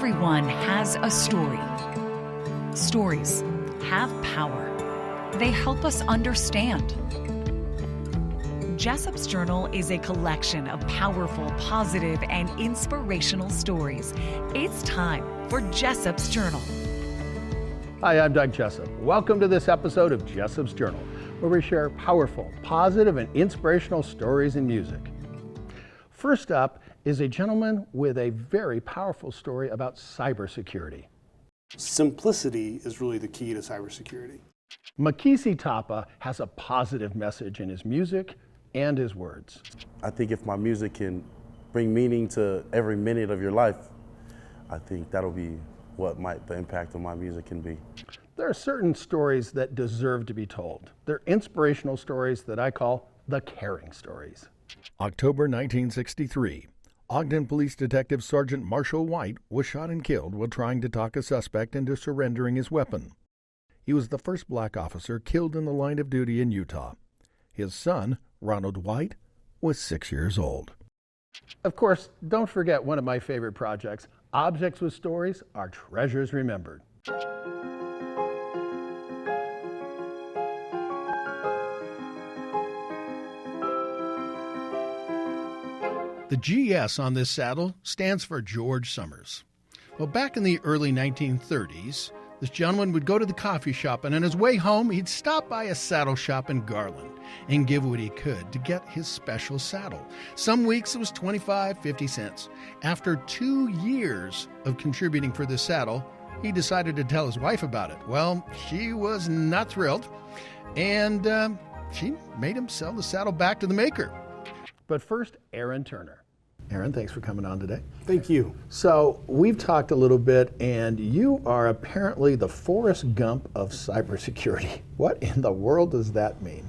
Everyone has a story. Stories have power. They help us understand. Jessop's Journal is a collection of powerful, positive, and inspirational stories. It's time for Jessop's Journal. Hi, I'm Doug Jessop. Welcome to this episode of Jessop's Journal, where we share powerful, positive, and inspirational stories in music. First up is a gentleman with a very powerful story about cybersecurity. Simplicity is really the key to cybersecurity. Makisi has a positive message in his music and his words. I think if my music can bring meaning to every minute of your life, I think that'll be what the impact of my music can be. There are certain stories that deserve to be told. They're inspirational stories that I call the caring stories. October 1963. Ogden Police Detective Sergeant Marshall White was shot and killed while trying to talk a suspect into surrendering his weapon. He was the first black officer killed in the line of duty in Utah. His son, Ronald White, was 6 years old. Of course, don't forget one of my favorite projects, Objects with Stories Are Treasures Remembered. The GS on this saddle stands for George Summers. Well, back in the early 1930s, this gentleman would go to the coffee shop, and on his way home, he'd stop by a saddle shop in Garland and give what he could to get his special saddle. Some weeks it was 25, 50 cents. After 2 years of contributing for this saddle, he decided to tell his wife about it. Well, she was not thrilled, and she made him sell the saddle back to the maker. But first, Aaron Turner. Aaron, thanks for coming on today. Thank you. So we've talked a little bit, and you are apparently the Forrest Gump of cybersecurity. What in the world does that mean?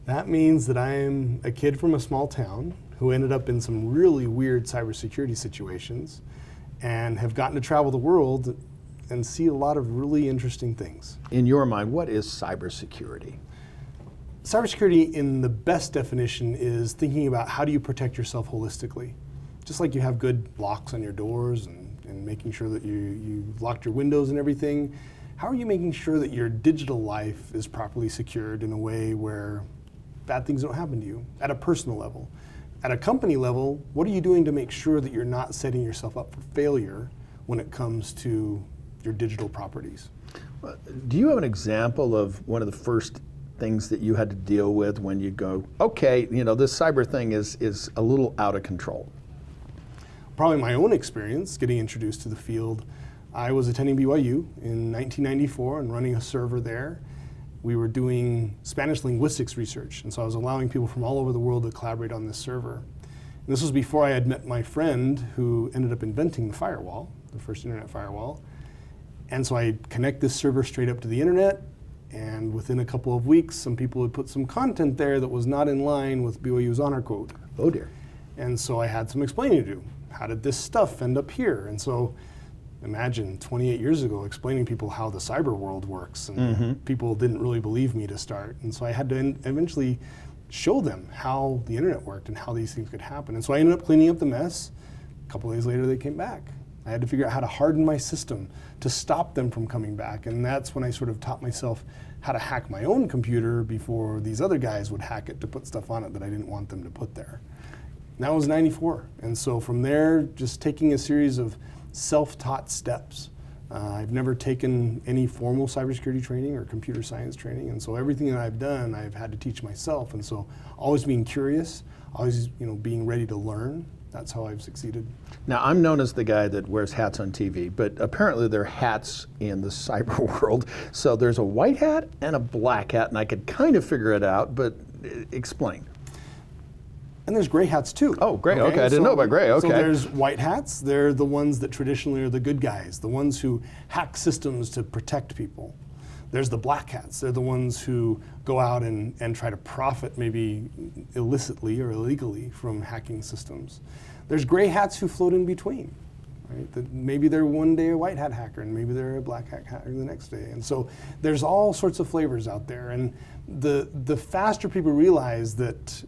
That means that I'm a kid from a small town who ended up in some really weird cybersecurity situations and have gotten to travel the world and see a lot of really interesting things. In your mind, what is cybersecurity? Cybersecurity, in the best definition, is thinking about how do you protect yourself holistically. Just like you have good locks on your doors and making sure that you've locked your windows and everything, how are you making sure that your digital life is properly secured in a way where bad things don't happen to you at a personal level? At a company level, what are you doing to make sure that you're not setting yourself up for failure when it comes to your digital properties? Do you have an example of one of the first things that you had to deal with when you go, okay, this cyber thing is a little out of control? Probably my own experience getting introduced to the field. I was attending BYU in 1994 and running a server there. We were doing Spanish linguistics research, and so I was allowing people from all over the world to collaborate on this server. And this was before I had met my friend who ended up inventing the firewall, the first internet firewall. And so I connect this server straight up to the internet, and within a couple of weeks, some people had put some content there that was not in line with BYU's honor code. Oh dear. And so I had some explaining to do. How did this stuff end up here? And so imagine 28 years ago explaining people how the cyber world works, and people didn't really believe me to start. And so I had to eventually show them how the internet worked and how these things could happen. And so I ended up cleaning up the mess. A couple days later, they came back. I had to figure out how to harden my system to stop them from coming back. And that's when I sort of taught myself how to hack my own computer before these other guys would hack it to put stuff on it that I didn't want them to put there. And that was 94. And so from there, just taking a series of self-taught steps. I've never taken any formal cybersecurity training or computer science training. And so everything that I've done, I've had to teach myself. And so always being curious, always being ready to learn. That's how I've succeeded. Now, I'm known as the guy that wears hats on TV, but apparently there are hats in the cyber world. So there's a white hat and a black hat, and I could kind of figure it out, but explain. And there's gray hats too. Oh, gray. Okay, I didn't know about gray. Okay. So there's white hats. They're the ones that traditionally are the good guys, the ones who hack systems to protect people. There's the black hats. They're the ones who go out and try to profit maybe illicitly or illegally from hacking systems. There's gray hats who float in between. Right? That maybe they're one day a white hat hacker and maybe they're a black hat hacker the next day. And so there's all sorts of flavors out there. And the faster people realize that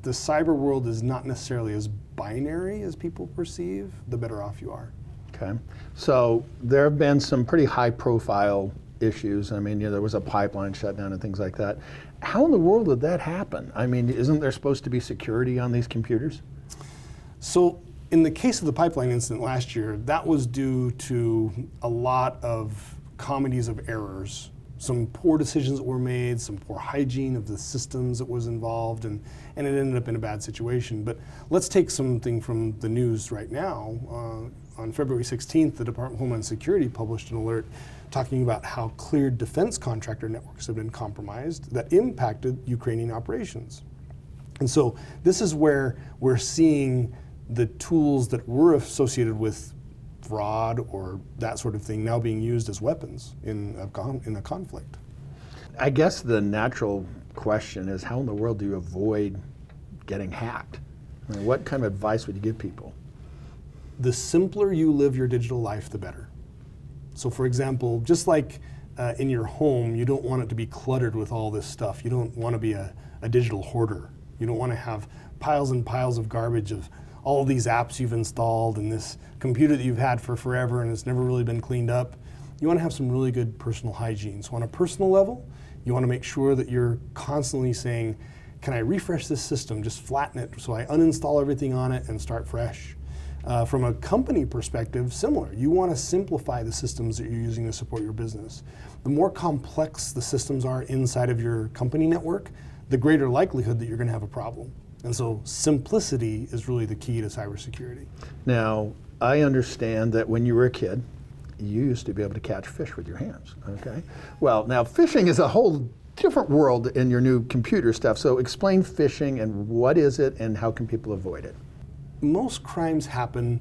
the cyber world is not necessarily as binary as people perceive, the better off you are. Okay. So there have been some pretty high profile issues. I mean, there was a pipeline shutdown and things like that. How in the world did that happen? I mean, isn't there supposed to be security on these computers? So in the case of the pipeline incident last year, that was due to a lot of comedies of errors, some poor decisions that were made, some poor hygiene of the systems that was involved, and it ended up in a bad situation. But let's take something from the news right now. On February 16th, the Department of Homeland Security published an alert talking about how cleared defense contractor networks have been compromised that impacted Ukrainian operations. And so this is where we're seeing the tools that were associated with fraud or that sort of thing now being used as weapons in a conflict. I guess the natural question is, how in the world do you avoid getting hacked? I mean, what kind of advice would you give people? The simpler you live your digital life, the better. So for example, just like in your home, you don't want it to be cluttered with all this stuff. You don't want to be a digital hoarder. You don't want to have piles and piles of garbage of all of these apps you've installed and this computer that you've had for forever and it's never really been cleaned up. You want to have some really good personal hygiene. So on a personal level, you want to make sure that you're constantly saying, can I refresh this system, just flatten it so I uninstall everything on it and start fresh. From a company perspective, similar. You want to simplify the systems that you're using to support your business. The more complex the systems are inside of your company network, the greater likelihood that you're going to have a problem. And so simplicity is really the key to cybersecurity. Now, I understand that when you were a kid, you used to be able to catch fish with your hands, okay? Well, now fishing is a whole different world in your new computer stuff. So explain phishing and what is it and how can people avoid it? Most crimes happen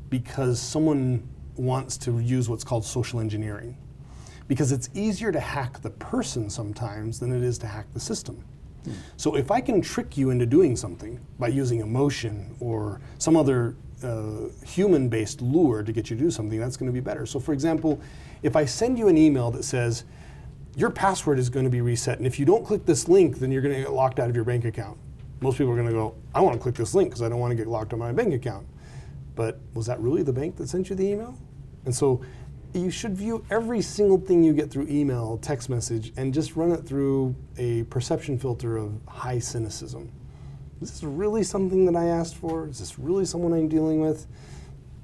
because someone wants to use what's called social engineering. Because it's easier to hack the person sometimes than it is to hack the system. So if I can trick you into doing something by using emotion or some other human-based lure to get you to do something, that's going to be better. So for example, if I send you an email that says, your password is going to be reset, and if you don't click this link, then you're going to get locked out of your bank account. Most people are going to go, I want to click this link because I don't want to get locked on my bank account. But was that really the bank that sent you the email? And so you should view every single thing you get through email, text message, and just run it through a perception filter of high cynicism. Is this really something that I asked for? Is this really someone I'm dealing with?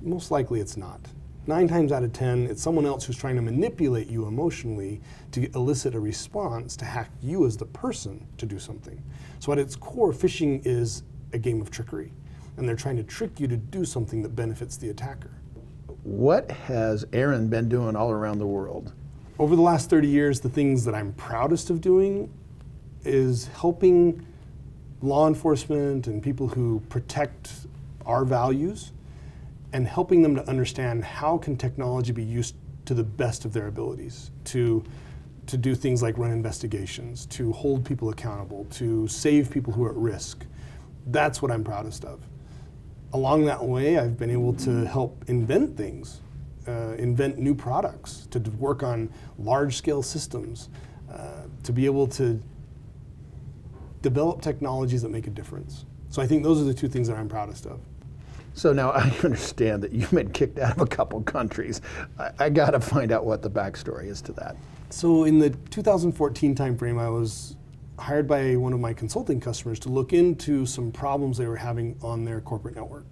Most likely it's not. 9 times out of 10, it's someone else who's trying to manipulate you emotionally to elicit a response to hack you as the person to do something. So at its core, phishing is a game of trickery, and they're trying to trick you to do something that benefits the attacker. What has Aaron been doing all around the world? Over the last 30 years, the things that I'm proudest of doing is helping law enforcement and people who protect our values and helping them to understand how can technology be used to the best of their abilities to do things like run investigations, to hold people accountable, to save people who are at risk. That's what I'm proudest of. Along that way, I've been able to help invent things, invent new products, to work on large-scale systems, to be able to develop technologies that make a difference. So I think those are the 2 things that I'm proudest of. So now I understand that you've been kicked out of a couple countries. I got to find out what the backstory is to that. So in the 2014 timeframe, I was hired by one of my consulting customers to look into some problems they were having on their corporate network.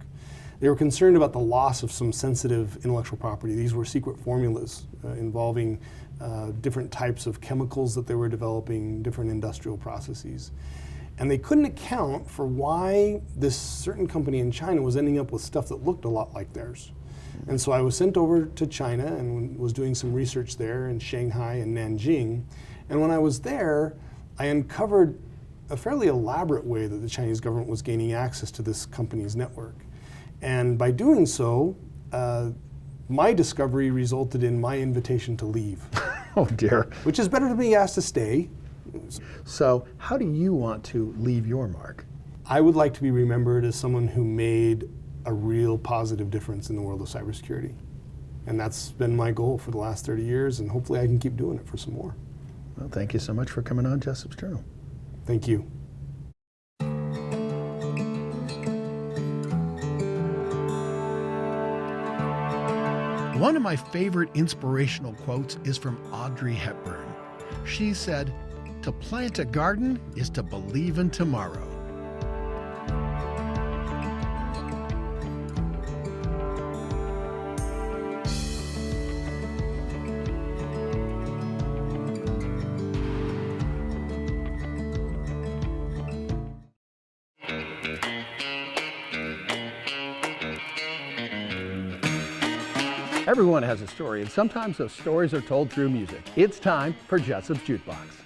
They were concerned about the loss of some sensitive intellectual property. These were secret formulas involving different types of chemicals that they were developing, different industrial processes. And they couldn't account for why this certain company in China was ending up with stuff that looked a lot like theirs. And so I was sent over to China and was doing some research there in Shanghai and Nanjing. And when I was there, I uncovered a fairly elaborate way that the Chinese government was gaining access to this company's network. And by doing so, my discovery resulted in my invitation to leave. Oh dear. Which is better to be asked to stay. So how do you want to leave your mark? I would like to be remembered as someone who made a real positive difference in the world of cybersecurity. And that's been my goal for the last 30 years, and hopefully I can keep doing it for some more. Well, thank you so much for coming on Jessop's Journal. Thank you. One of my favorite inspirational quotes is from Audrey Hepburn. She said, "To plant a garden is to believe in tomorrow." Everyone has a story, and sometimes those stories are told through music. It's time for Jessop's Jukebox.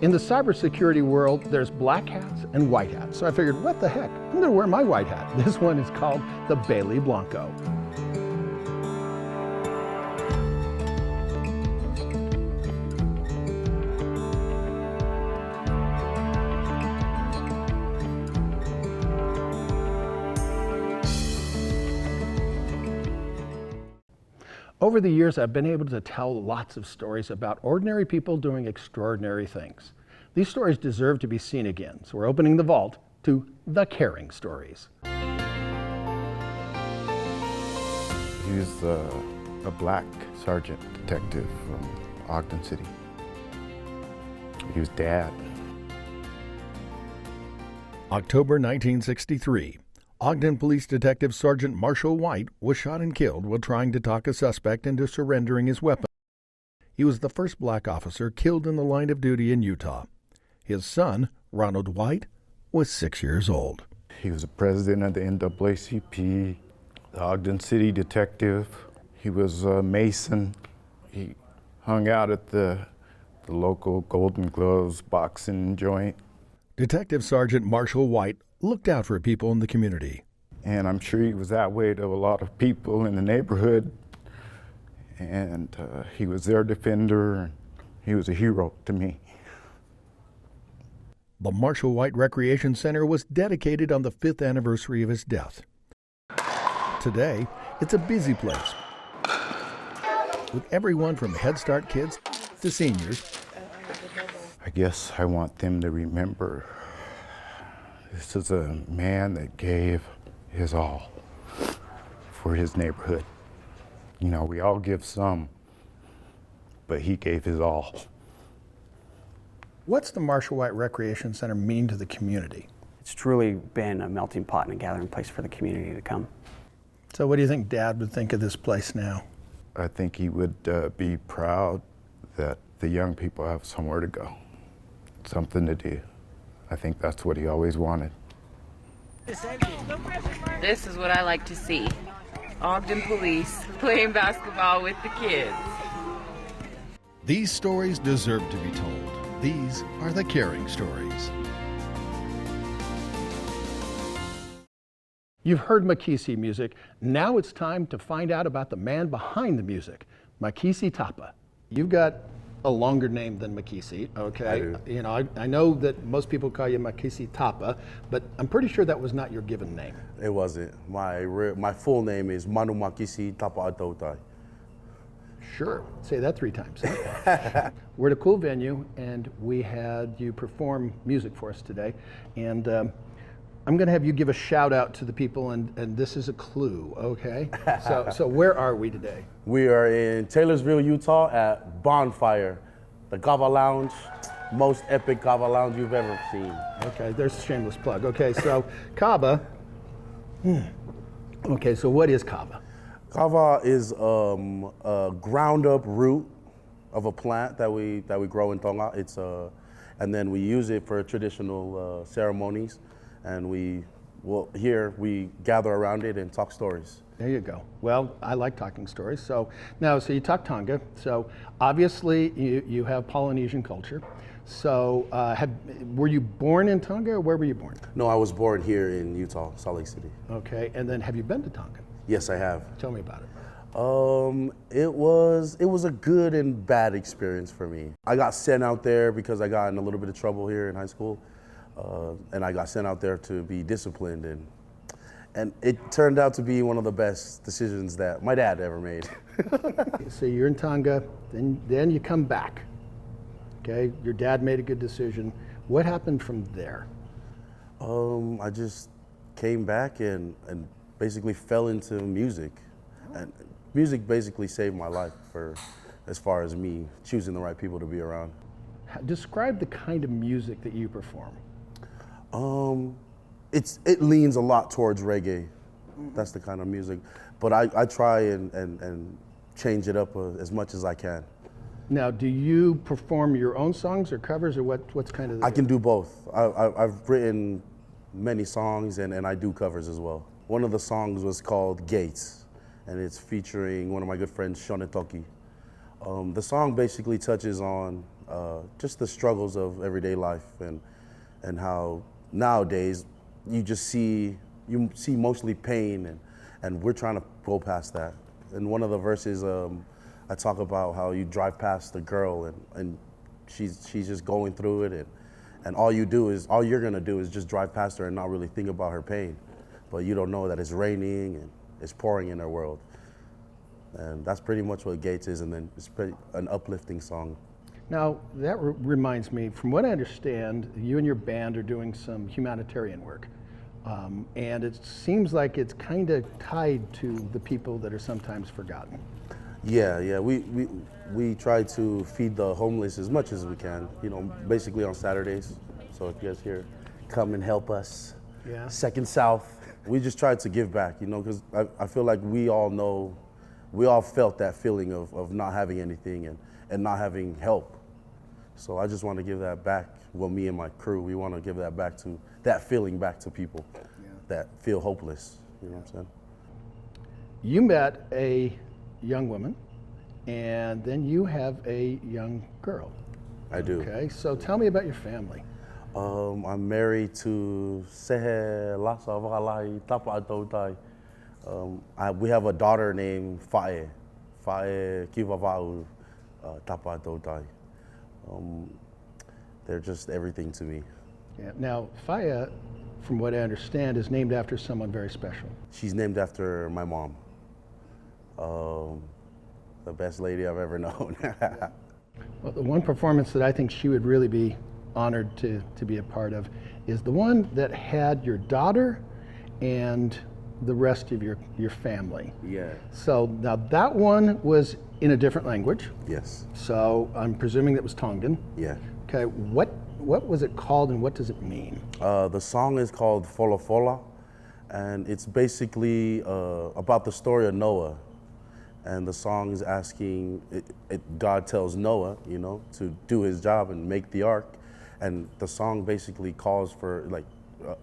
In the cybersecurity world, there's black hats and white hats. So I figured, what the heck? I'm gonna wear my white hat. This one is called the Bailey Blanco. Over the years, I've been able to tell lots of stories about ordinary people doing extraordinary things. These stories deserve to be seen again, so we're opening the vault to the caring stories. He was a black sergeant detective from Ogden City. He was Dad. October 1963. Ogden Police Detective Sergeant Marshall White was shot and killed while trying to talk a suspect into surrendering his weapon. He was the first black officer killed in the line of duty in Utah. His son, Ronald White, was 6 years old. He was the president of the NAACP, the Ogden City detective. He was a Mason. He hung out at the local Golden Gloves boxing joint. Detective Sergeant Marshall White looked out for people in the community. And I'm sure he was that way to a lot of people in the neighborhood. And he was their defender, and he was a hero to me. The Marshall White Recreation Center was dedicated on the 5th anniversary of his death. Today, it's a busy place, with everyone from Head Start kids to seniors. I guess I want them to remember this is a man that gave his all for his neighborhood. You know, we all give some, but he gave his all. What's the Marshall White Recreation Center mean to the community? It's truly been a melting pot and a gathering place for the community to come. So what do you think Dad would think of this place now? I think he would be proud that the young people have somewhere to go, something to do. I think that's what he always wanted. This is what I like to see. Ogden Police playing basketball with the kids. These stories deserve to be told. These are the caring stories. You've heard Makisi Musik. Now it's time to find out about the man behind the music, Makisi Tapa. You've got a longer name than Makisi, okay? I do. You know, I know that most people call you Makisi Tapa, but I'm pretty sure that was not your given name. It wasn't. My full name is Manu Makisi Tapa Atautai. Sure, say that 3 times. We're at a cool venue, and we had you perform music for us today, and I'm going to have you give a shout out to the people, and this is a clue, okay? So where are we today? We are in Taylorsville, Utah at Bonfire, the Kava Lounge, most epic Kava Lounge you've ever seen. Okay, there's a shameless plug. Okay, so Kava. Okay, so what is Kava? Kava is a ground up root of a plant that we grow in Tonga. And then we use it for traditional ceremonies. And here we gather around it and talk stories. There you go. Well, I like talking stories. So you talk Tonga. So obviously you have Polynesian culture. So were you born in Tonga, or where were you born? No, I was born here in Utah, Salt Lake City. Okay, and then have you been to Tonga? Yes, I have. Tell me about it. It was a good and bad experience for me. I got sent out there because I got in a little bit of trouble here in high school. And I got sent out there to be disciplined, and it turned out to be one of the best decisions that my dad ever made. So you're in Tonga, then you come back. Okay, your dad made a good decision. What happened from there? I just came back and basically fell into music, and music basically saved my life as far as me choosing the right people to be around. Describe the kind of music that you perform. It leans a lot towards reggae. That's the kind of music, but I try and change it up as much as I can. Now, do you perform your own songs or covers, or what's kind of? I can do both. I've written many songs and I do covers as well. One of the songs was called Gates, and it's featuring one of my good friends, Shonetoki. The song basically touches on just the struggles of everyday life and how nowadays you see mostly pain and we're trying to go past that. In one of the verses, I talk about how you drive past a girl and she's just going through it and all you're gonna do is just drive past her and not really think about her pain. But you don't know that it's raining and it's pouring in her world. And that's pretty much what Gates is, and then it's an uplifting song. Now, that reminds me, from what I understand, you and your band are doing some humanitarian work. And it seems like it's kind of tied to the people that are sometimes forgotten. Yeah. We try to feed the homeless as much as we can, basically on Saturdays. So if you guys here, come and help us. Yeah. Second South. We just try to give back, because I feel like we all felt that feeling of not having anything and not having help. So I just want to give that back. Well, me and my crew, we want to give that feeling back to people that feel hopeless. You know what I'm saying? You met a young woman, and then you have a young girl. I do. Okay, so tell me about your family. I'm married to Sehe Lasa Vakalai Tapa Atautai. We have a daughter named Fae Kivavau Tapa Atautai. They're just everything to me. Yeah. Now, Fae, from what I understand, is named after someone very special. She's named after my mom. The best lady I've ever known. Well, the one performance that I think she would really be honored to be a part of is the one that had your daughter and the rest of your family. Yeah. So now that one was in a different language. Yes. So I'm presuming that was Tongan. Yeah. Okay, what was it called and what does it mean? The song is called Fola Fola, and it's basically about the story of Noah. And the song is asking, God tells Noah, to do his job and make the ark. And the song basically calls for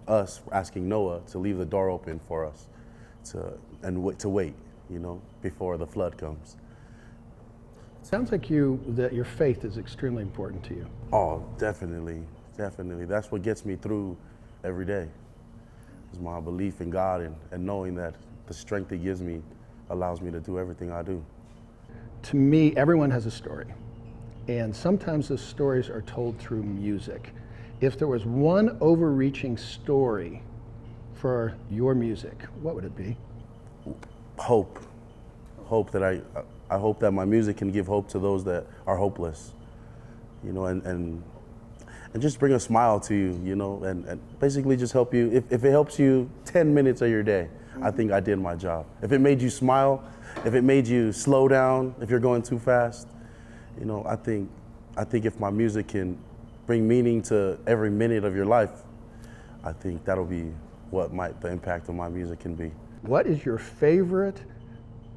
us asking Noah to leave the door open for us to wait, before the flood comes. Sounds like that your faith is extremely important to you. Oh, definitely, definitely. That's what gets me through every day. Is my belief in God and knowing that the strength He gives me allows me to do everything I do. To me, everyone has a story. And sometimes the stories are told through music. If there was one overreaching story for your music, what would it be? Hope. Hope that I hope that my music can give hope to those that are hopeless. You know, and just bring a smile to you, you know, and basically just help you. If it helps you 10 minutes of your day, I think I did my job. If it made you smile, if it made you slow down, if you're going too fast, you know, I think if my music can bring meaning to every minute of your life, I think that'll be what the impact of my music can be. What is your favorite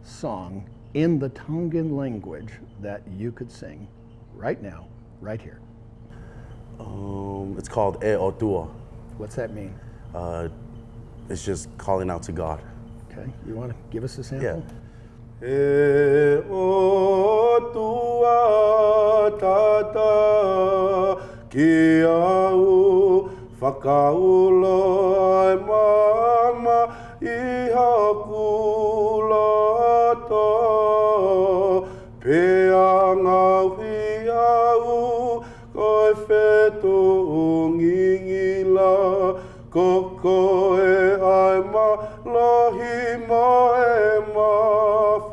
song in the Tongan language that you could sing right now, right here? It's called E Otua. What's that mean? It's just calling out to God. Okay, you want to give us a sample? Yeah. E Otua tata ki au whakaulo ai mama I hakula to pea ngauhi au koe whetu ngingila koko e ai ma lohi ma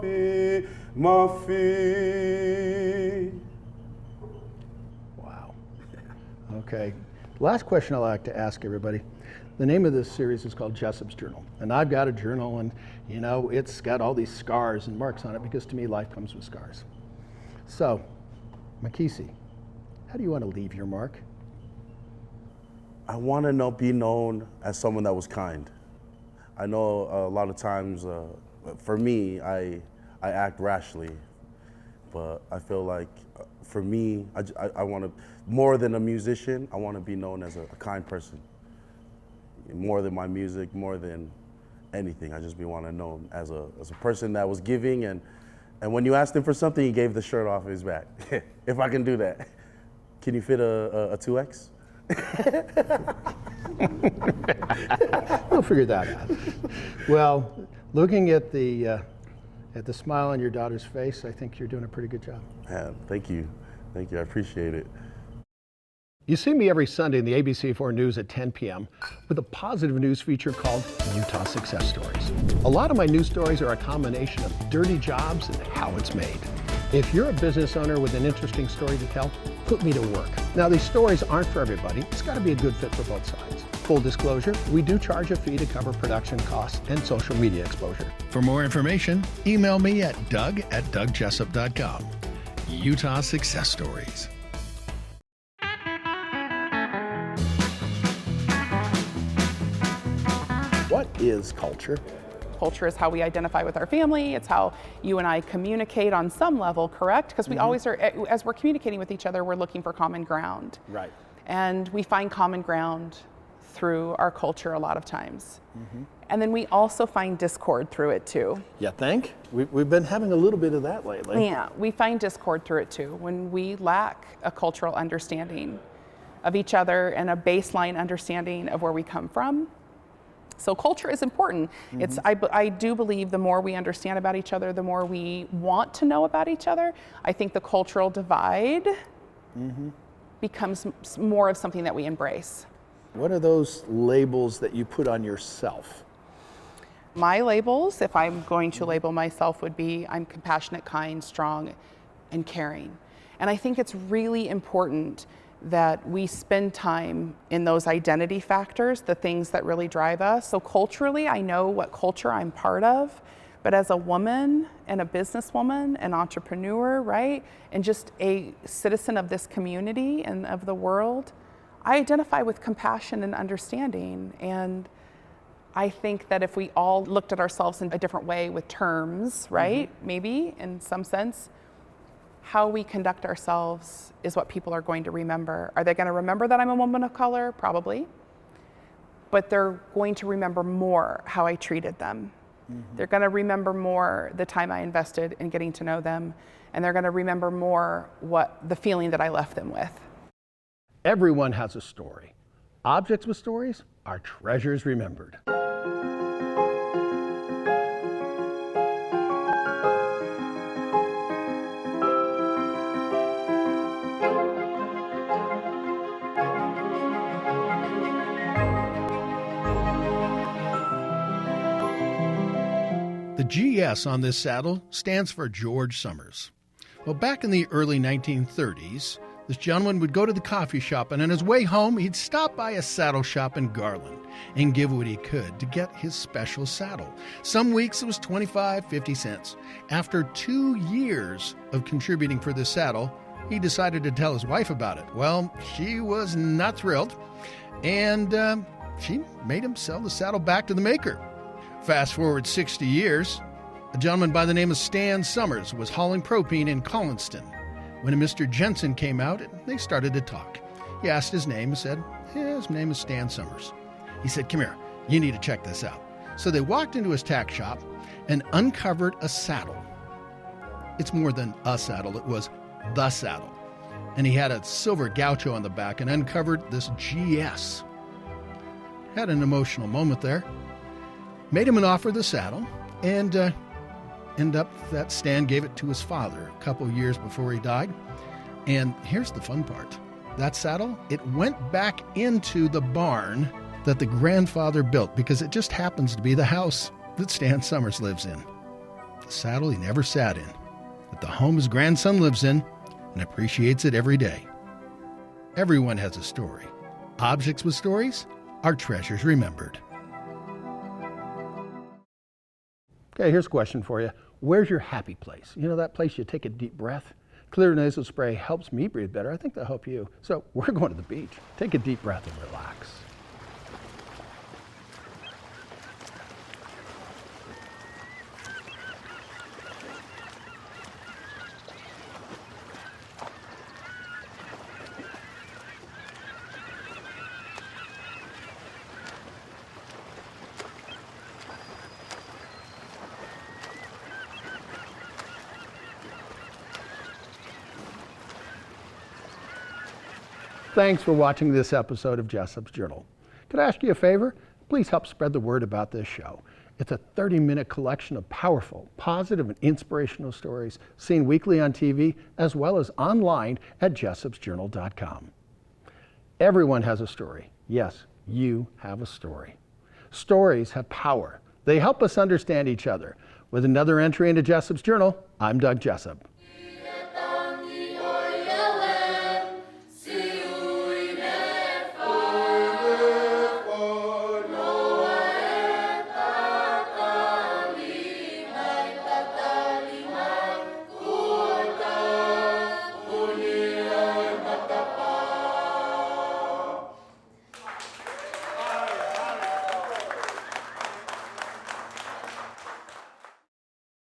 e mafi. Wow. Okay. Last question I like to ask everybody. The name of this series is called Jessop's Journal. And I've got a journal and, you know, it's got all these scars and marks on it because to me life comes with scars. So, Makisi, how do you want to leave your mark? I want to be known as someone that was kind. I know a lot of times, for me, I act rashly, but I feel like for me, I want to, more than a musician, I want to be known as a kind person. More than my music, more than anything, I just want to know as a person that was giving, and when you asked him for something, he gave the shirt off his back. If I can do that, can you fit a 2X? We'll figure that out. Well, looking at the smile on your daughter's face, I think you're doing a pretty good job. Yeah, thank you, I appreciate it. You see me every Sunday in the ABC4 News at 10 p.m. with a positive news feature called Utah Success Stories. A lot of my news stories are a combination of dirty jobs and how it's made. If you're a business owner with an interesting story to tell, put me to work. Now, these stories aren't for everybody. It's got to be a good fit for both sides. Full disclosure, we do charge a fee to cover production costs and social media exposure. For more information, email me at doug@dougjessup.com. Utah Success Stories. What is culture? Culture is how we identify with our family. It's how you and I communicate on some level, correct? Because we always are, as we're communicating with each other, we're looking for common ground. Right. And we find common ground through our culture a lot of times. And then we also find discord through it too. You think? We've been having a little bit of that lately. Yeah, we find discord through it too. When we lack a cultural understanding of each other and a baseline understanding of where we come from. So culture is important. I do believe the more we understand about each other, the more we want to know about each other. I think the cultural divide becomes more of something that we embrace. What are those labels that you put on yourself? My labels, if I'm going to label myself, would be I'm compassionate, kind, strong, and caring. And I think it's really important that we spend time in those identity factors, the things that really drive us. So culturally, I know what culture I'm part of, but as a woman and a businesswoman, an entrepreneur, right? And just a citizen of this community and of the world, I identify with compassion and understanding. And I think that if we all looked at ourselves in a different way with terms, right? Maybe in some sense, how we conduct ourselves is what people are going to remember. Are they going to remember that I'm a woman of color? Probably. But they're going to remember more how I treated them They're going to remember more the time I invested in getting to know them, and they're going to remember more the feeling that I left them with. Everyone has a story. Objects with stories are treasures remembered. The GS on this saddle stands for George Summers. Well, back in the early 1930s, this gentleman would go to the coffee shop, and on his way home, he'd stop by a saddle shop in Garland and give what he could to get his special saddle. Some weeks it was 25, 50 cents. After 2 years of contributing for this saddle, he decided to tell his wife about it. Well, she was not thrilled, and she made him sell the saddle back to the maker. Fast forward 60 years, a gentleman by the name of Stan Summers was hauling propane in Collinston. When a Mr. Jensen came out, they started to talk. He asked his name and said, his name is Stan Summers. He said, come here, you need to check this out. So they walked into his tack shop and uncovered a saddle. It's more than a saddle, it was the saddle. And he had a silver gaucho on the back and uncovered this GS. Had an emotional moment there. Made him an offer of the saddle, and end up that Stan gave it to his father a couple years before he died. And here's the fun part. That saddle, it went back into the barn that the grandfather built because it just happens to be the house that Stan Summers lives in. The saddle he never sat in, but the home his grandson lives in and appreciates it every day. Everyone has a story. Objects with stories are treasures remembered. Okay, here's a question for you. Where's your happy place? You know that place you take a deep breath? Clear nasal spray helps me breathe better. I think that'll help you. So we're going to the beach. Take a deep breath and relax. Thanks for watching this episode of Jessop's Journal. Could I ask you a favor? Please help spread the word about this show. It's a 30-minute collection of powerful, positive, and inspirational stories seen weekly on TV as well as online at jessopsjournal.com. Everyone has a story. Yes, you have a story. Stories have power. They help us understand each other. With another entry into Jessop's Journal, I'm Doug Jessop.